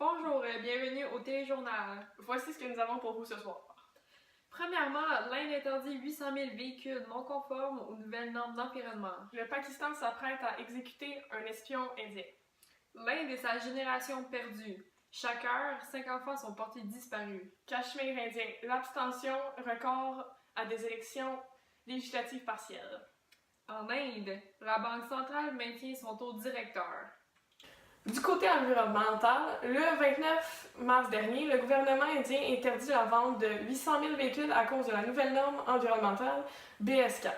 Bonjour et bienvenue au Téléjournal. Voici ce que nous avons pour vous ce soir. Premièrement, l'Inde interdit 800 000 véhicules non conformes aux nouvelles normes d'environnement. Le Pakistan s'apprête à exécuter un espion indien. L'Inde et sa génération perdue. Chaque heure, 5 enfants sont portés disparus. Cachemire indien, l'abstention record à des élections législatives partielles. En Inde, la Banque centrale maintient son taux directeur. Du côté environnemental, le 29 mars dernier, le gouvernement indien interdit la vente de 800 000 véhicules à cause de la nouvelle norme environnementale BS4.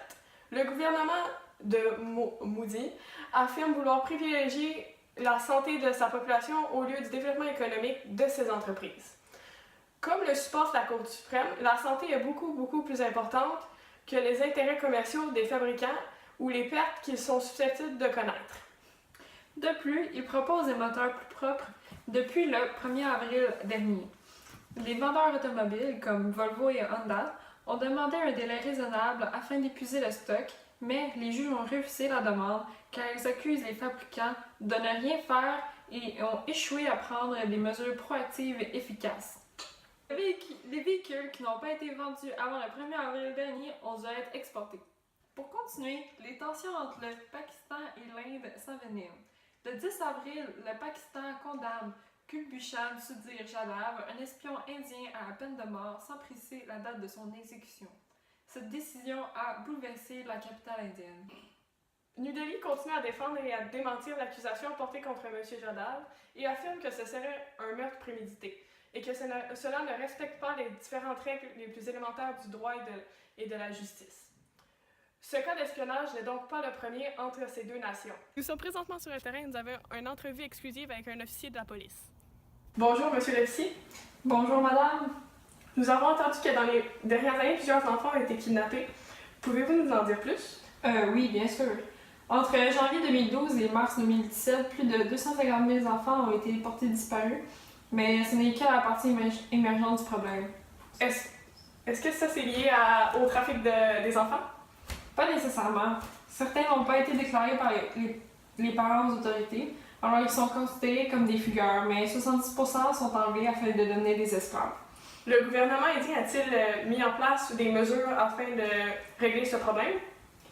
Le gouvernement de Modi affirme vouloir privilégier la santé de sa population au lieu du développement économique de ses entreprises. Comme le supporte la Cour suprême, la santé est beaucoup plus importante que les intérêts commerciaux des fabricants ou les pertes qu'ils sont susceptibles de connaître. De plus, il propose des moteurs plus propres depuis le 1er avril dernier. Les vendeurs automobiles comme Volvo et Honda ont demandé un délai raisonnable afin d'épuiser le stock, mais les juges ont refusé la demande car ils accusent les fabricants de ne rien faire et ont échoué à prendre des mesures proactives et efficaces. Les véhicules qui n'ont pas été vendus avant le 1er avril dernier ont dû être exportés. Pour continuer, les tensions entre le Pakistan et l'Inde s'enveniment. Le 10 avril, le Pakistan condamne Kulbhushan Sudhir Jadhav, un espion indien à la peine de mort, sans préciser la date de son exécution. Cette décision a bouleversé la capitale indienne. New Delhi continue à défendre et à démentir l'accusation portée contre M. Jadhav et affirme que ce serait un meurtre prémédité et que cela ne respecte pas les différentes règles les plus élémentaires du droit et de la justice. Ce cas d'espionnage n'est donc pas le premier entre ces deux nations. Nous sommes présentement sur le terrain et nous avons une entrevue exclusive avec un officier de la police. Bonjour, monsieur l'officier. Bonjour, madame. Nous avons entendu que dans les dernières années, plusieurs enfants ont été kidnappés. Pouvez-vous nous en dire plus? Oui, bien sûr. Entre janvier 2012 et mars 2017, plus de 250 000 enfants ont été portés disparus, mais ce n'est qu'à la partie émergente du problème. Est-ce que ça c'est lié au trafic des enfants? Pas nécessairement. Certains n'ont pas été déclarés par les parents aux autorités, alors ils sont considérés comme des fugueurs, mais 70% sont enlevés afin de devenir des esclaves. Le gouvernement indien a-t-il mis en place des mesures afin de régler ce problème?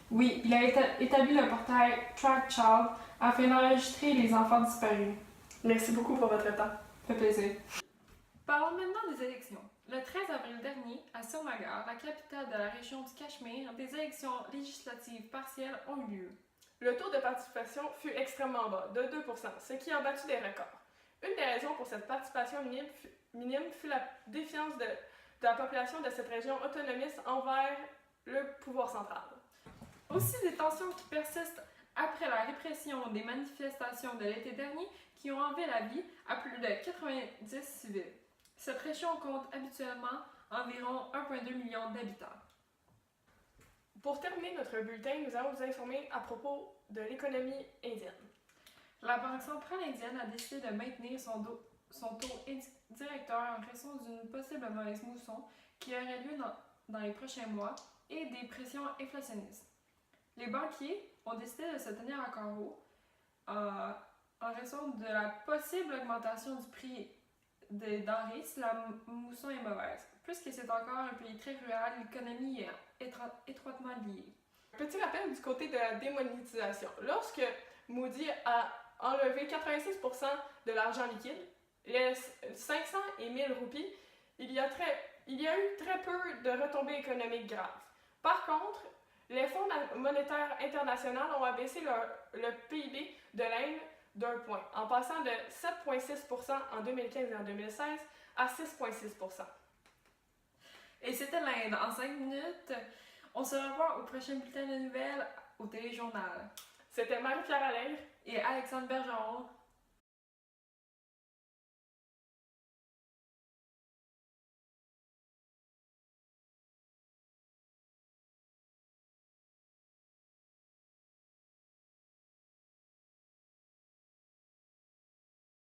Oui, il a établi le portail Track Child afin d'enregistrer les enfants disparus. Merci beaucoup pour votre temps. Ça fait plaisir. Parlons maintenant des élections. Le 13 avril dernier, à Srinagar, la capitale de la région du Cachemire, des élections législatives partielles ont eu lieu. Le taux de participation fut extrêmement bas, de 2%, ce qui a battu des records. Une des raisons pour cette participation minime fut la défiance de la population de cette région autonomiste envers le pouvoir central. Aussi des tensions qui persistent après la répression des manifestations de l'été dernier qui ont enlevé la vie à plus de 90 civils. Cette région compte habituellement environ 1,2 million d'habitants. Pour terminer notre bulletin, nous allons vous informer à propos de l'économie indienne. La Banque centrale indienne a décidé de maintenir son taux directeur en raison d'une possible mauvaise mousson qui aurait lieu dans les prochains mois et des pressions inflationnistes. Les banquiers ont décidé de se tenir à carreau en raison de la possible augmentation du prix des denrées si la mousson est mauvaise. Puisque c'est encore un pays très rural, l'économie est étroitement liée. Petit rappel du côté de la démonétisation. Lorsque Modi a enlevé 86% de l'argent liquide, les 500 et 1000 roupies, il y a eu très peu de retombées économiques graves. Par contre, les fonds monétaires internationaux ont abaissé le PIB de l'Inde d'un point, en passant de 7,6% en 2015 et en 2016 à 6,6%. Et c'était l'Inde. En 5 minutes, on se revoit au prochain bulletin de nouvelles au Téléjournal. C'était Marie-Pierre Allègre et Alexandre Bergeron.